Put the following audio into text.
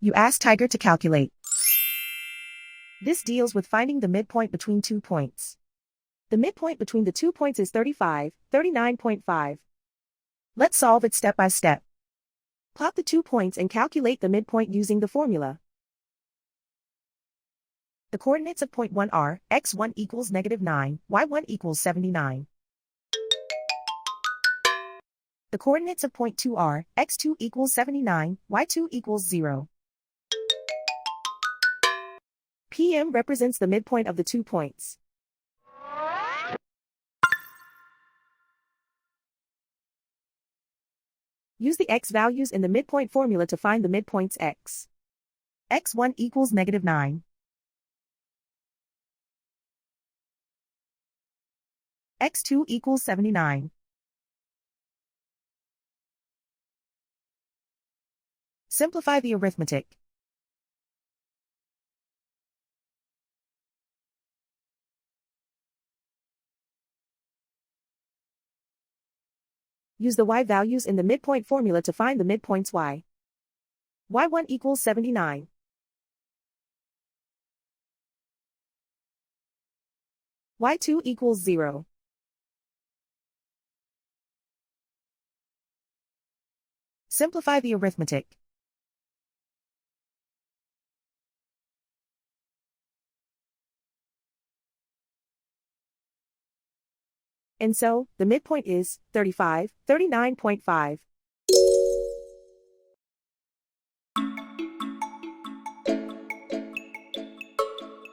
You ask Tiger to calculate. This deals with finding the midpoint between 2 points. The midpoint between the 2 points is 39.5. Let's solve it step by step. Plot the 2 points and calculate the midpoint using the formula. The coordinates of point 1 are x1 equals -9, y1 equals 79. The coordinates of point 2 are x2 equals 79, y2 equals 0. PM represents the midpoint of the 2 points. Use the x values in the midpoint formula to find the midpoints x. x1 equals -9. x2 equals 79. Simplify the arithmetic. Use the y values in the midpoint formula to find the midpoints y. y1 equals 79. y2 equals 0. Simplify the arithmetic. And so, the midpoint is 39.5.